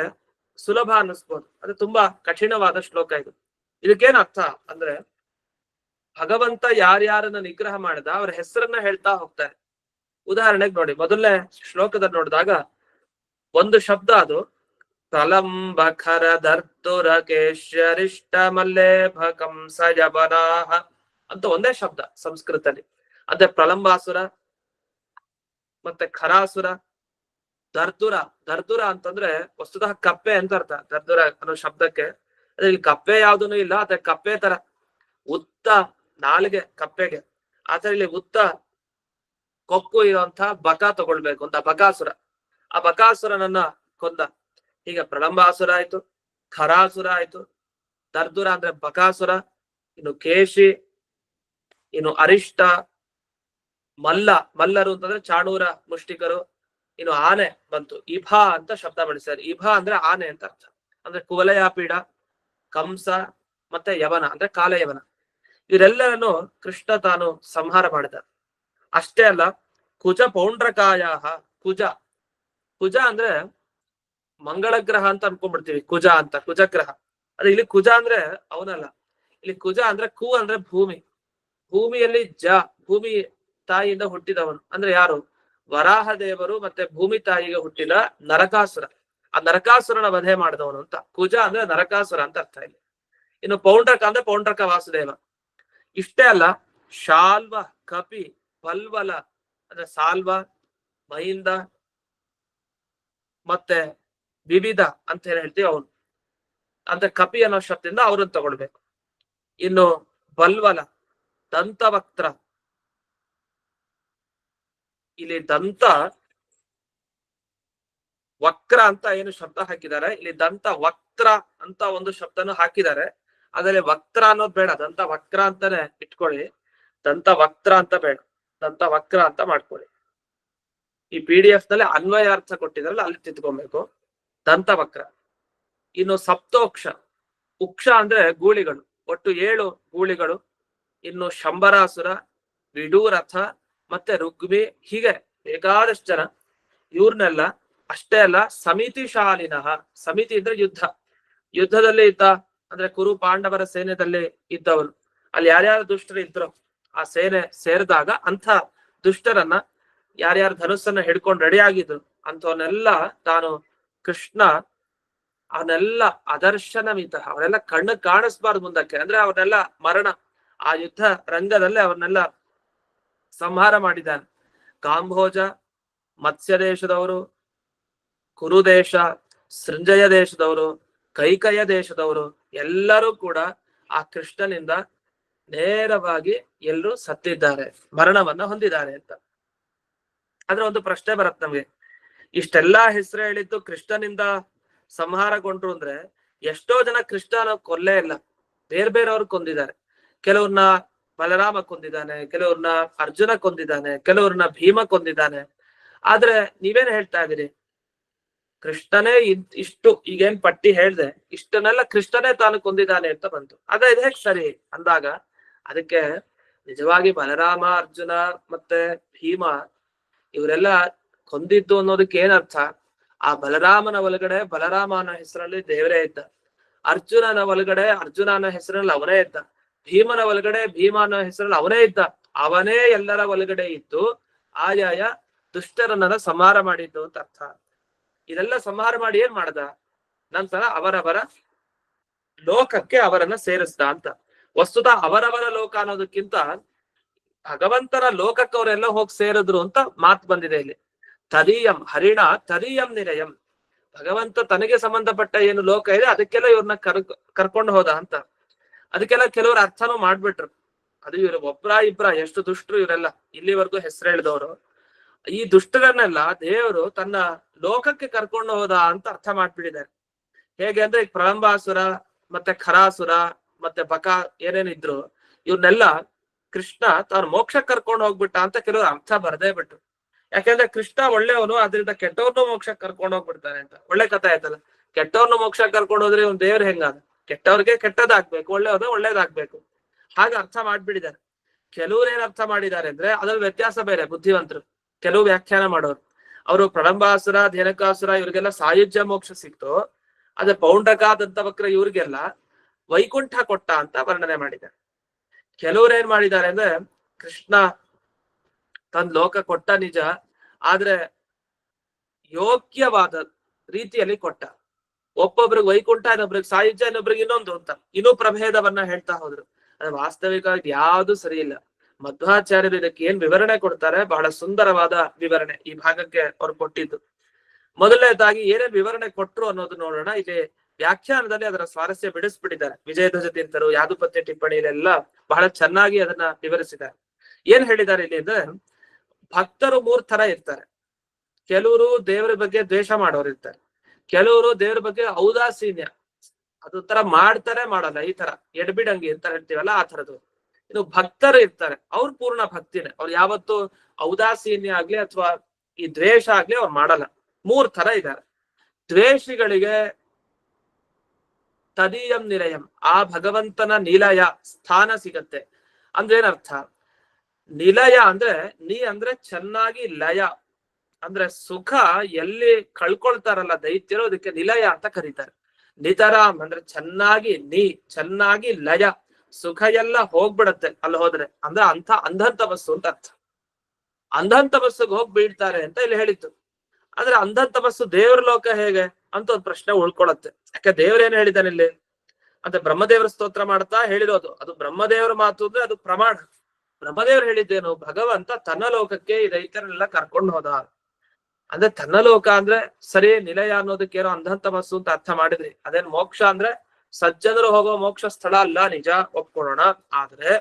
ಸುಲಭ ಅನ್ನಿಸ್ಬೋದು, ಅದು ತುಂಬಾ ಕಠಿಣವಾದ ಶ್ಲೋಕ ಇದು. ಇದಕ್ಕೇನ್ ಅರ್ಥ ಅಂದ್ರೆ, ಭಗವಂತ ಯಾರ್ಯಾರನ್ನ ನಿಗ್ರಹ ಮಾಡಿದ ಅವರ ಹೆಸರನ್ನ ಹೇಳ್ತಾ ಹೋಗ್ತಾರೆ. ಉದಾಹರಣೆಗೆ ನೋಡಿ, ಮೊದಲನೇ ಶ್ಲೋಕದಲ್ಲಿ ನೋಡಿದಾಗ ಒಂದು ಶಬ್ದ ಅದು ಪ್ರಲಂಬಖರ ದರ್ತುರ ಕೇಶ್ಯರಿಷ್ಟ ಮಲ್ಲೇಭ ಕಂಸಯಬನಾಹ ಅಂತ ಒಂದೇ ಶಬ್ದ ಸಂಸ್ಕೃತದಲ್ಲಿ. ಅದೇ ಪ್ರಲಂಬಾಸುರ ಮತ್ತೆ ಖರಾಸುರ, ದರ್ದುರ. ದರ್ದುರ ಅಂತಂದ್ರೆ ವಸ್ತುತಃ ಕಪ್ಪೆ ಅಂತ ಅರ್ಥ ದರ್ದುರ ಅನ್ನೋ ಶಬ್ದಕ್ಕೆ. ಅದೇ ಇಲ್ಲಿ ಕಪ್ಪೆ ಯಾವ್ದೂ ಇಲ್ಲ, ಅದೇ ಕಪ್ಪೆ ತರ ಉತ್ತ ನಾಲ್ಗೆ ಕಪ್ಪೆಗೆ, ಆತರ ಇಲ್ಲಿ ಉತ್ತ ಕೊಕ್ಕು ಇರುವಂತ ಬಕ ತಗೊಳ್ಬೇಕು ಅಂತ ಬಕಾಸುರ. ಆ ಬಕಾಸುರನನ್ನ ಕೊಂದ. ಈಗ ಪ್ರಲಂಬಾಸುರ ಆಯ್ತು, ಖರಾಸುರ ಆಯ್ತು, ದರ್ದುರ ಅಂದ್ರೆ ಬಕಾಸುರ, ಇನ್ನು ಕೇಶಿ, ಇನ್ನು ಅರಿಷ್ಟ, ಮಲ್ಲ. ಮಲ್ಲರು ಅಂತಂದ್ರೆ ಚಾಣೂರ ಮುಷ್ಟಿಕರು. ಇನ್ನು ಆನೆ ಬಂತು, ಇಭ ಅಂತ ಶಬ್ದ ಬಳಸ್ತಾರೆ. ಇಭ ಅಂದ್ರೆ ಆನೆ ಅಂತ ಅರ್ಥ. ಅಂದ್ರೆ ಕುವಲಯಾಪೀಡ, ಕಂಸ ಮತ್ತೆ ಯವನ ಅಂದ್ರೆ ಕಾಲಯವನ. ಇವರೆಲ್ಲರನ್ನು ಕೃಷ್ಣ ತಾನು ಸಂಹಾರ ಮಾಡಿದ. ಅಷ್ಟೇ ಅಲ್ಲ, ಕುಜ ಪೌಂಡ್ರಕಾಯ. ಕುಜ, ಕುಜ ಅಂದ್ರೆ ಮಂಗಳ ಗ್ರಹ ಅಂತ ಅನ್ಕೊಂಡ್ಬಿಡ್ತೀವಿ, ಕುಜ ಅಂತ, ಕುಜಗ್ರಹ. ಅದೇ ಇಲ್ಲಿ ಕುಜ ಅಂದ್ರೆ ಅವನಲ್ಲ, ಇಲ್ಲಿ ಕುಜ ಅಂದ್ರೆ ಕು ಅಂದ್ರೆ ಭೂಮಿ. ಭೂಮಿಯಲ್ಲಿ ಭೂಮಿ ತಾಯಿಯಿಂದ ಹುಟ್ಟಿದವನು ಅಂದ್ರೆ ಯಾರು? ವರಾಹ ದೇವರು ಮತ್ತೆ ಭೂಮಿ ತಾಯಿಗೆ ಹುಟ್ಟಿದ ನರಕಾಸುರ. ಆ ನರಕಾಸುರನ ವಧೆ ಮಾಡಿದವನು ಅಂತ. ಕುಜ ಅಂದ್ರೆ ನರಕಾಸುರ ಅಂತ ಅರ್ಥ ಇಲ್ಲಿ. ಇನ್ನು ಪೌಂಡ್ರಕ ಅಂದ್ರೆ ಪೌಂಡ್ರಕ ವಾಸುದೇವ. ಇಷ್ಟೇ ಅಲ್ಲ, ಶಾಲ್ವ, ಕಪಿ, ಪಲ್ವಲ ಅಂದ್ರೆ ಸಾಲ್ವ, ಮಹಿಂದ ಮತ್ತೆ ವಿವಿಧ ಅಂತ ಏನ್ ಹೇಳ್ತೀವಿ ಅವನು, ಅಂದ್ರೆ ಕಪಿ ಅನ್ನೋ ಶಬ್ದದಿಂದ ಅವ್ರನ್ನ ತಗೊಳ್ಬೇಕು. ಇನ್ನು ಬಲ್ವಲ, ದಂತವಕ್ತ್ರ. ಇಲ್ಲಿ ದಂತ ವಕ್ರ ಅಂತ ಏನು ಶಬ್ದ ಹಾಕಿದ್ದಾರೆ, ಇಲ್ಲಿ ದಂತ ವಕ್ರ ಅಂತ ಒಂದು ಶಬ್ದನು ಹಾಕಿದ್ದಾರೆ. ಅದರಲ್ಲಿ ವಕ್ರ ಅನ್ನೋದು ಬೇಡ, ದಂತ ವಕ್ರ ಅಂತಾನೆ ಇಟ್ಕೊಳ್ಳಿ. ದಂತ ವಕ್ರ ಅಂತ ಬೇಡ, ದಂತ ವಕ್ರ ಅಂತ ಮಾಡ್ಕೊಳ್ಳಿ. ಈ PDF ನಲ್ಲಿ ಅನ್ವಯ ಅರ್ಥ ಕೊಟ್ಟಿದ್ರಲ್ಲ ಅಲ್ಲಿ ತಿದ್ಕೊಬೇಕು, ದಂತ ವಕ್ರ. ಇನ್ನು ಸಪ್ತೋಕ್ಷ. ಉಕ್ಷ ಅಂದ್ರೆ ಗೂಳಿಗಳು, ಒಟ್ಟು 7 ಗೂಳಿಗಳು. ಇನ್ನು ಶಂಬರಾಸುರ, ವಿಡೂರಥ ಮತ್ತೆ ರುಗ್ಮಿ, ಹೀಗೆ ಬೇಕಾದಷ್ಟು ಜನ. ಇವ್ರನ್ನೆಲ್ಲ ಅಷ್ಟೇ ಅಲ್ಲ, ಸಮಿತಿ ಶಾಲಿನಃ. ಸಮಿತಿ ಅಂದ್ರೆ ಯುದ್ಧ, ಯುದ್ಧದಲ್ಲಿ ಇದ್ದ ಅಂದ್ರೆ ಕುರು ಪಾಂಡವರ ಸೇನೆದಲ್ಲಿ ಇದ್ದವರು. ಅಲ್ಲಿ ಯಾರ್ಯಾರು ದುಷ್ಟರು ಇದ್ರು ಆ ಸೇನೆ ಸೇರಿದಾಗ ಅಂಥ ದುಷ್ಟರನ್ನ, ಯಾರ್ಯಾರು ಧನುಸ್ಸನ್ನ ಹಿಡ್ಕೊಂಡು ರೆಡಿ ಆಗಿದ್ರು ಅಂಥವನ್ನೆಲ್ಲ ತಾನು ಕೃಷ್ಣ ಅವನ್ನೆಲ್ಲ ಅದರ್ಶನ ಮಿತ, ಅವರೆಲ್ಲ ಕಣ್ಣು ಕಾಣಿಸ್ಬಾರ್ದು ಮುಂದಕ್ಕೆ, ಅಂದ್ರೆ ಅವನ್ನೆಲ್ಲ ಮರಣ ಆ ಯುದ್ಧ ರಂಗದಲ್ಲಿ ಅವನ್ನೆಲ್ಲ ಸಂಹಾರ ಮಾಡಿದ್ದಾನೆ. ಕಾಂಬೋಜ, ಮತ್ಸ್ಯ ದೇಶದವರು, ಕುರುದೇಶ, ಸೃಂಜಯ ದೇಶದವರು, ಕೈಕಯ ದೇಶದವರು ಎಲ್ಲರೂ ಕೂಡ ಆ ಕೃಷ್ಣನಿಂದ ನೇರವಾಗಿ ಎಲ್ಲರೂ ಸತ್ತಿದ್ದಾರೆ, ಮರಣವನ್ನ ಹೊಂದಿದ್ದಾರೆ ಅಂತ. ಆದ್ರೆ ಒಂದು ಪ್ರಶ್ನೆ ಬರುತ್ತೆ ನಮ್ಗೆ, ಇಷ್ಟೆಲ್ಲಾ ಹೆಸರು ಹೇಳಿದ್ದು ಕೃಷ್ಣನಿಂದ ಸಂಹಾರಗೊಂಡ್ರು ಅಂದ್ರೆ ಎಷ್ಟೋ ಜನ ಕೃಷ್ಣನ ಕೊಲ್ಲೇ ಇಲ್ಲ, ಬೇರೆ ಬೇರೆಯವ್ರು ಕೊಂದಿದ್ದಾರೆ. ಕೆಲವ್ರನ್ನ ಬಲರಾಮ ಕೊಂದಿದ್ದಾನೆ, ಕೆಲವ್ರನ್ನ ಅರ್ಜುನ ಕೊಂದಿದ್ದಾನೆ, ಕೆಲವ್ರನ್ನ ಭೀಮ ಕೊಂದಿದ್ದಾನೆ. ಆದ್ರೆ ನೀವೇನ್ ಹೇಳ್ತಾ ಇದೀರಿ, ಕೃಷ್ಣನೇ ಇಷ್ಟು ಈಗೇನ್ ಪಟ್ಟಿ ಹೇಳ್ದೆ ಇಷ್ಟನ್ನೆಲ್ಲ ಕೃಷ್ಣನೇ ತಾನು ಕೊಂದಿದ್ದಾನೆ ಅಂತ ಬಂತು. ಅದೇ ಇದು ಹೇಗ್ ಸರಿ ಅಂದಾಗ ಅದಕ್ಕೆ ನಿಜವಾಗಿ ಬಲರಾಮ, ಅರ್ಜುನ ಮತ್ತೆ ಭೀಮ ಇವರೆಲ್ಲ ಕೊಂದಿದ್ದು ಅನ್ನೋದಕ್ಕೆ ಏನ್ ಅರ್ಥ, ಆ ಬಲರಾಮನ ಒಳಗಡೆ ಬಲರಾಮ ಅನ್ನೋ ಹೆಸರಲ್ಲಿ ದೇವರೇ ಇದ್ದ, ಅರ್ಜುನನ ಒಳಗಡೆ ಅರ್ಜುನ ಅನ್ನೋ ಹೆಸರಲ್ಲಿ ಅವನೇ ಇದ್ದ, ಭೀಮನ ಒಳಗಡೆ ಭೀಮ ಅನ್ನೋ ಹೆಸರಲ್ಲಿ ಅವನೇ ಇದ್ದ, ಅವನೇ ಎಲ್ಲರ ಒಳಗಡೆ ಇದ್ದು ಆಯಾಯ ದುಷ್ಟರನ್ನ ಸಂಹಾರ ಮಾಡಿದ್ದು ಅಂತ ಅರ್ಥ. ಇದೆಲ್ಲ ಸಂಹಾರ ಮಾಡಿ ಏನ್ ಮಾಡ್ದ, ನಂತರ ಅವರವರ ಲೋಕಕ್ಕೆ ಅವರನ್ನ ಸೇರಿಸ್ದ ಅಂತ. ವಸ್ತುತ ಅವರವರ ಲೋಕ ಅನ್ನೋದಕ್ಕಿಂತ ಭಗವಂತನ ಲೋಕಕ್ಕೆ ಅವರೆಲ್ಲ ಹೋಗಿ ಸೇರಿದ್ರು ಅಂತ ಮಾತು ಬಂದಿದೆ ಇಲ್ಲಿ. ತದೀಯಂ ಹರಿಣ ತದೀಯಂ ನಿರಯಂ, ಭಗವಂತ ತನಗೆ ಸಂಬಂಧಪಟ್ಟ ಏನು ಲೋಕ ಇದೆ ಅದಕ್ಕೆಲ್ಲ ಇವ್ರನ್ನ ಕರ್ಕೊಂಡು ಹೋದ ಅಂತ. ಅದಕ್ಕೆಲ್ಲ ಕೆಲವರು ಅರ್ಥನೂ ಮಾಡ್ಬಿಟ್ರು. ಅದು ಇವ್ರು ಒಬ್ರ ಇಬ್ರ ಎಷ್ಟು ದುಷ್ಟರು ಇವರೆಲ್ಲ, ಇಲ್ಲಿವರೆಗೂ ಹೆಸರು ಹೇಳಿದವರು. ಈ ದುಷ್ಟರನ್ನೆಲ್ಲ ದೇವರು ತನ್ನ ಲೋಕಕ್ಕೆ ಕರ್ಕೊಂಡು ಹೋದ ಅಂತ ಅರ್ಥ ಮಾಡ್ಬಿಟ್ಟಿದ್ದಾರೆ. ಹೇಗೆ ಅಂದ್ರೆ ಈಗ ಪ್ರಳಂಬಾಸುರ ಮತ್ತೆ ಖರಾಸುರ ಮತ್ತೆ ಬಕ ಏನೇನಿದ್ರು ಇವ್ರನ್ನೆಲ್ಲ ಕೃಷ್ಣ ತಾನು ಮೋಕ್ಷಕ್ಕೆ ಕರ್ಕೊಂಡು ಹೋಗ್ಬಿಟ್ಟ ಅಂತ ಕೆಲವರು ಅರ್ಥ ಬರ್ದೇ ಬಿಟ್ರು. ಯಾಕೆಂದ್ರೆ ಕೃಷ್ಣ ಒಳ್ಳೆಯವನು, ಅದರಿಂದ ಕೆಟ್ಟವ್ರನ್ನು ಮೋಕ್ಷಕ್ಕೆ ಕರ್ಕೊಂಡು ಹೋಗ್ಬಿಡ್ತಾನೆ ಅಂತ. ಒಳ್ಳೆ ಕಥೆ ಆಯ್ತಲ್ಲ, ಕೆಟ್ಟವ್ರನ್ನು ಮೋಕ್ಷಕ್ಕೆ ಕರ್ಕೊಂಡು ಹೋದ್ರೆ ಇವ್ನು ದೇವ್ರ ಹೆಂಗಾದ, ಕೆಟ್ಟವ್ರಿಗೆ ಕೆಟ್ಟದಾಗ್ಬೇಕು, ಒಳ್ಳೆಯವ್ರು ಒಳ್ಳೇದಾಗ್ಬೇಕು, ಹಾಗೆ ಅರ್ಥ ಮಾಡ್ಬಿಟ್ಟಿದ್ದಾರೆ. ಕೆಲವ್ರು ಏನ್ ಅರ್ಥ ಮಾಡಿದ್ದಾರೆ ಅಂದ್ರೆ ಅದ್ರಲ್ಲಿ ವ್ಯತ್ಯಾಸ ಬೇರೆ. ಬುದ್ಧಿವಂತರು ಕೆಲವು ವ್ಯಾಖ್ಯಾನ ಮಾಡೋರು, ಅವರು ಪ್ರಳಂಬಾಸುರ ಧೇನಕಾಸುರ ಇವ್ರಿಗೆಲ್ಲ ಸಾಯುಜ್ಯ ಮೋಕ್ಷ ಸಿಕ್ತು, ಅದೇ ಪೌಂಡಕ ದಂತವಕ್ರ ಇವ್ರಿಗೆಲ್ಲ ವೈಕುಂಠ ಕೊಟ್ಟ ಅಂತ ವರ್ಣನೆ ಮಾಡಿದ್ದಾರೆ. ಕೆಲವ್ರು ಏನ್ ಮಾಡಿದ್ದಾರೆ ಅಂದ್ರೆ ಕೃಷ್ಣ ತನ್ನ ಲೋಕ ಕೊಟ್ಟ ನಿಜ, ಆದ್ರೆ ಯೋಗ್ಯವಾದ ರೀತಿಯಲ್ಲಿ ಕೊಟ್ಟ. ಒಬ್ಬೊಬ್ರಿಗೆ ವೈಕುಂಠ, ಇನ್ನೊಬ್ರಿಗೆ ಸಾಯುಜ್ಯ, ಇನ್ನೊಬ್ರಿಗೆ ಇನ್ನೊಂದು ಅಂತ ಇನ್ನೂ ಪ್ರಭೇದವನ್ನ ಹೇಳ್ತಾ ಹೋದ್ರು. ಅದು ವಾಸ್ತವಿಕವಾಗಿ ಯಾವ್ದು ಸರಿ ಇಲ್ಲ. ಮಧ್ವಾಚಾರ್ಯರು ಇದಕ್ಕೆ ಏನ್ ವಿವರಣೆ ಕೊಡ್ತಾರೆ, ಬಹಳ ಸುಂದರವಾದ ವಿವರಣೆ ಈ ಭಾಗಕ್ಕೆ ಅವ್ರು ಕೊಟ್ಟಿದ್ದು. ಮೊದಲನೇದಾಗಿ ಏನೇನ್ ವಿವರಣೆ ಕೊಟ್ರು ಅನ್ನೋದು ನೋಡೋಣ. ಇಲ್ಲಿ ವ್ಯಾಖ್ಯಾನದಲ್ಲಿ ಅದರ ಸ್ವಾರಸ್ಯ ಬಿಡಿಸ್ಬಿಟ್ಟಿದ್ದಾರೆ. ವಿಜಯಧ್ವಜ ತೀರ್ಥರು ಯಾದುಪತ್ಯ ಟಿಪ್ಪಣಿಲೆಲ್ಲ ಬಹಳ ಚೆನ್ನಾಗಿ ಅದನ್ನ ವಿವರಿಸಿದ್ದಾರೆ. ಏನ್ ಹೇಳಿದ್ದಾರೆ ಇಲ್ಲಿ ಅಂದ್ರೆ, ಭಕ್ತರು 3 ತರ ಇರ್ತಾರೆ. ಕೆಲವರು ದೇವರ ಬಗ್ಗೆ ದ್ವೇಷ ಮಾಡೋರು ಇರ್ತಾರೆ, ಕೆಲವರು ದೇವರ ಬಗ್ಗೆ ಔದಾಸೀನ್ಯ, ಅದು ತರ ಮಾಡ್ತಾರೆ ಮಾಡಲ್ಲ, ಈ ತರ ಎಡ್ಬಿಡಂಗಿ ಅಂತ ಹೇಳ್ತೀವಲ್ಲ ಆ ತರದ್ದು. ಇನ್ನು ಭಕ್ತರು ಇರ್ತಾರೆ, ಅವ್ರು ಪೂರ್ಣ ಭಕ್ತಿನೇ, ಅವ್ರು ಯಾವತ್ತು ಔದಾಸೀನ್ಯ ಆಗ್ಲಿ ಅಥವಾ ಈ ದ್ವೇಷ ಆಗ್ಲಿ ಅವ್ರು ಮಾಡಲ್ಲ. 3 ತರ ಇದ್ದಾರೆ. ದ್ವೇಷಿಗಳಿಗೆ ತದೀಯಂ ನಿಲಯಂ, ಆ ಭಗವಂತನ ನಿಲಯ ಸ್ಥಾನ ಸಿಗತ್ತೆ. ಅಂದ್ರೆ ಏನರ್ಥ, ನಿಲಯ ಅಂದ್ರೆ ನೀ ಅಂದ್ರೆ ಚೆನ್ನಾಗಿ ಲಯ ಅಂದ್ರೆ ಸುಖ ಎಲ್ಲಿ ಕಳ್ಕೊಳ್ತಾರಲ್ಲ ದೈತ್ಯರು, ಅದಕ್ಕೆ ನಿಲಯ ಅಂತ ಕರೀತಾರೆ. ನಿತರಾಮ್ ಅಂದ್ರೆ ಚೆನ್ನಾಗಿ ಲಯ, ಸುಖ ಎಲ್ಲ ಹೋಗ್ಬಿಡತ್ತೆ ಅಲ್ಲಿ ಹೋದ್ರೆ, ಅಂದ್ರೆ ಅಂತ ಅಂಧನ್ ತಪಸ್ಸು ಅಂತ ಅರ್ಥ. ಅಂಧನ್ ತಪಸ್ಸಿಗೆ ಹೋಗಿ ಬೀಳ್ತಾರೆ ಅಂತ ಇಲ್ಲಿ ಹೇಳಿತ್ತು. ಆದ್ರೆ ಅಂಧನ್ ತಪಸ್ಸು ದೇವ್ರ ಲೋಕ ಹೇಗೆ ಅಂತ ಒಂದು ಪ್ರಶ್ನೆ ಉಳ್ಕೊಳತ್ತೆ. ಯಾಕೆ ದೇವ್ರೇನ್ ಹೇಳಿದಾನೆ ಇಲ್ಲಿ ಅಂತ ಬ್ರಹ್ಮದೇವರ ಸ್ತೋತ್ರ ಮಾಡ್ತಾ ಹೇಳಿರೋದು. ಅದು ಬ್ರಹ್ಮದೇವರ ಮಾತು ಅಂದ್ರೆ ಅದು ಪ್ರಮಾಣ. ಬ್ರಹ್ಮದೇವರು ಹೇಳಿದ್ದೇನು, ಭಗವಂತ ತನ್ನ ಲೋಕಕ್ಕೆ ಈ ರೈತರನ್ನೆಲ್ಲ ಕರ್ಕೊಂಡು ಹೋದ. ಅಂದ್ರೆ ತನ್ನ ಲೋಕ ಅಂದ್ರೆ ಸರಿ, ನಿಲಯ ಅನ್ನೋದಕ್ಕೆ ಏನೋ ಅಂಧನ್ ತಪಸ್ಸು ಅಂತ ಅರ್ಥ ಮಾಡಿದ್ರಿ. ಅದೇನ್ ಮೋಕ್ಷ ಅಂದ್ರೆ ಸಜ್ಜನರು ಹೋಗೋ ಮೋಕ್ಷ ಸ್ಥಳ ಅಲ್ಲ, ನಿಜ ಒಪ್ಕೊಳ್ಳೋಣ. ಆದ್ರೆ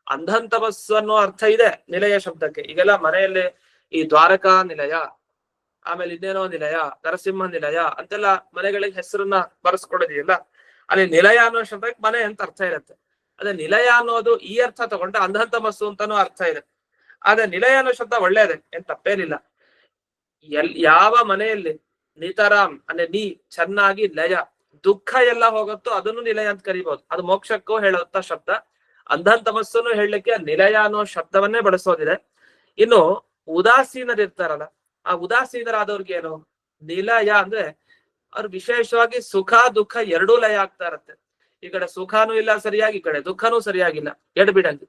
ಅಂಧನ್ ತಪಸ್ಸು ಅನ್ನೋ ಅರ್ಥ ಇದೆ ನಿಲಯ ಶಬ್ದಕ್ಕೆ. ಈಗೆಲ್ಲ ಮನೆಯಲ್ಲಿ ಈ ದ್ವಾರಕಾ ನಿಲಯ, ಆಮೇಲೆ ಇನ್ನೇನೋ ನಿಲಯ, ನರಸಿಂಹ ನಿಲಯ ಅಂತೆಲ್ಲ ಮನೆಗಳಿಗೆ ಹೆಸರನ್ನ ಬರೆಸ್ಕೊಡೋದಿಲ್ಲ. ಅಲ್ಲಿ ನಿಲಯ ಅನ್ನೋ ಶಬ್ದಕ್ಕೆ ಮನೆ ಅಂತ ಅರ್ಥ ಇರುತ್ತೆ. ಅದೇ ನಿಲಯ ಅನ್ನೋದು ಈ ಅರ್ಥ ತಗೊಂಡ್ರೆ ಅಂಧನ್ ತಪಸ್ಸು ಅಂತಾನೂ ಅರ್ಥ ಇದೆ. ಆದ್ರೆ ನಿಲಯ ಅನ್ನೋ ಶಬ್ದ ಒಳ್ಳೇದೆ, ಏನ್ ತಪ್ಪೇನಿಲ್ಲ. ಯಾವ ಮನೆಯಲ್ಲಿ ನಿತರಾಮ್ ಅಂದ್ರೆ ನೀ ಚೆನ್ನಾಗಿ ಲಯ, ದುಃಖ ಎಲ್ಲ ಹೋಗುತ್ತೋ ಅದನ್ನು ನಿಲಯ ಅಂತ ಕರಿಬಹುದು. ಅದು ಮೋಕ್ಷಕ್ಕೂ ಹೇಳುವಂತ ಶಬ್ದ. ಅಂಧನ್ ತಮಸ್ಸನ್ನು ಹೇಳಲಿಕ್ಕೆ ನಿಲಯ ಅನ್ನೋ ಶಬ್ದವನ್ನೇ ಬಳಸೋದಿದೆ. ಇನ್ನು ಉದಾಸೀನರಿರ್ತಾರಲ್ಲ, ಆ ಉದಾಸೀನರಾದವ್ರಿಗೆ ಏನು ನಿಲಯ ಅಂದ್ರೆ ಅವ್ರು ವಿಶೇಷವಾಗಿ ಸುಖ ದುಃಖ ಎರಡೂ ಲಯ ಆಗ್ತಾ ಇರತ್ತೆ. ಈ ಕಡೆ ಸುಖನೂ ಇಲ್ಲ ಸರಿಯಾಗಿ, ಈ ಕಡೆ ದುಃಖನೂ ಸರಿಯಾಗಿಲ್ಲ, ಎಡ್ಬಿಡಂಗಿ.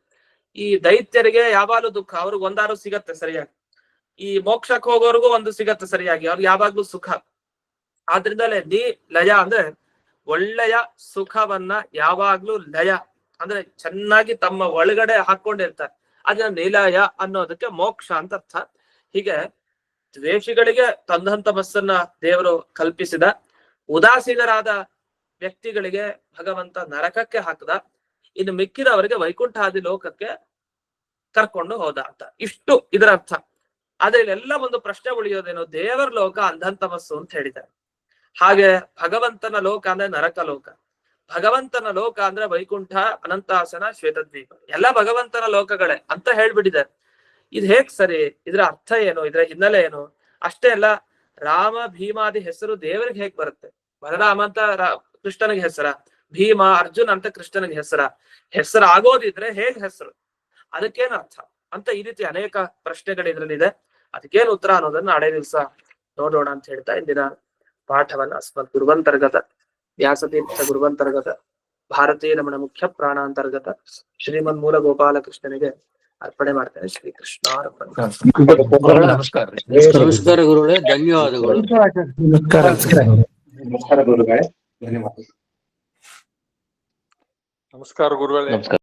ಈ ದೈತ್ಯರಿಗೆ ಯಾವಾಗ್ಲೂ ದುಃಖ, ಅವ್ರಿಗೆ ಒಂದಾರು ಸಿಗತ್ತೆ ಸರಿಯಾಗಿ. ಈ ಮೋಕ್ಷಕ್ಕೆ ಹೋಗೋರ್ಗು ಒಂದು ಸಿಗತ್ತೆ ಸರಿಯಾಗಿ, ಅವ್ರಿಗೆ ಯಾವಾಗ್ಲೂ ಸುಖ. ಆದ್ರಿಂದಲೇ ನಿ ಲಯ ಅಂದ್ರೆ ಒಳ್ಳೆಯ ಸುಖವನ್ನ ಯಾವಾಗ್ಲೂ ಲಯ ಅಂದ್ರೆ ಚೆನ್ನಾಗಿ ತಮ್ಮ ಒಳಗಡೆ ಹಾಕೊಂಡಿರ್ತಾರೆ. ಅದನ್ನ ನಿಲಯ ಅನ್ನೋದಕ್ಕೆ ಮೋಕ್ಷ ಅಂತ ಅರ್ಥ. ಹೀಗೆ ದ್ವೇಷಿಗಳಿಗೆ ತಂದಂತ ಮಸ್ಸನ್ನ ದೇವರು ಕಲ್ಪಿಸಿದ, ಉದಾಸೀನರಾದ ವ್ಯಕ್ತಿಗಳಿಗೆ ಭಗವಂತ ನರಕಕ್ಕೆ ಹಾಕದ, ಇನ್ನು ಮಿಕ್ಕಿದವರಿಗೆ ವೈಕುಂಠಾದಿ ಲೋಕಕ್ಕೆ ಕರ್ಕೊಂಡು ಹೋದ ಅಂತ. ಇಷ್ಟು ಇದರ ಅರ್ಥ. ಆದ್ರೆ ಇಲ್ಲೆಲ್ಲ ಒಂದು ಪ್ರಶ್ನೆ ಉಳಿಯೋದೇನು, ದೇವರ ಲೋಕ ಅಂಧಂತಮಸ್ಸು ಅಂತ ಹೇಳಿದ್ದಾರೆ. ಹಾಗೆ ಭಗವಂತನ ಲೋಕ ಅಂದ್ರೆ ನರಕ ಲೋಕ, ಭಗವಂತನ ಲೋಕ ಅಂದ್ರೆ ವೈಕುಂಠ, ಅನಂತಾಸನ, ಶ್ವೇತದ್ವೀಪ ಎಲ್ಲ ಭಗವಂತನ ಲೋಕಗಳೇ ಅಂತ ಹೇಳ್ಬಿಟ್ಟಿದ್ದಾರೆ. ಇದು ಹೇಗ್ ಸರಿ? ಇದ್ರ ಅರ್ಥ ಏನು? ಇದ್ರ ಹಿನ್ನೆಲೆ ಏನು? ಅಷ್ಟೇ ಅಲ್ಲ, ರಾಮ ಭೀಮಾದಿ ಹೆಸರು ದೇವರಿಗೆ ಹೇಗ್ ಬರುತ್ತೆ? ಬಲರಾಮ ಅಂತ ಕೃಷ್ಣನಿಗೆ ಹೆಸರ, ಭೀಮ ಅರ್ಜುನ್ ಅಂತ ಕೃಷ್ಣನಿಗೆ ಹೆಸರು ಆಗೋದಿದ್ರೆ ಹೇಗ್ ಹೆಸರು? ಅದಕ್ಕೇನ್ ಅರ್ಥ ಅಂತ ಈ ರೀತಿ ಅನೇಕ ಪ್ರಶ್ನೆಗಳು ಇದ್ರಲ್ಲಿದೆ. ಅದಕ್ಕೇನು ಉತ್ತರ ಅನ್ನೋದನ್ನ ನಾಳೆ ದಿವಸ ನೋಡೋಣ ಅಂತ ಹೇಳ್ತಾ ಇಂದಿನ ಪಾಠವನ್ನ ಅಸ್ಮತ್ ಗುರುವಂತರ್ಗತ ವ್ಯಾಸತೀರ್ಥ ಗುರುವಂತರ್ಗತ ಭಾರತೀಯ ರಮಣ ಮುಖ್ಯ ಪ್ರಾಣಾಂತರ್ಗತ ಶ್ರೀಮನ್ ಮೂಲ ಗೋಪಾಲಕೃಷ್ಣನಿಗೆ ಅರ್ಪಣೆ ಮಾಡ್ತೇನೆ. ಶ್ರೀಕೃಷ್ಣ ನಮಸ್ಕಾರ. ನಮಸ್ಕಾರ ಗುರುಗಳೇ, ಧನ್ಯವಾದಗಳು. ನಮಸ್ಕಾರ ಗುರುಗಳೇ, ಧನ್ಯವಾದ. ನಮಸ್ಕಾರ ಗುರುಗಳೇ.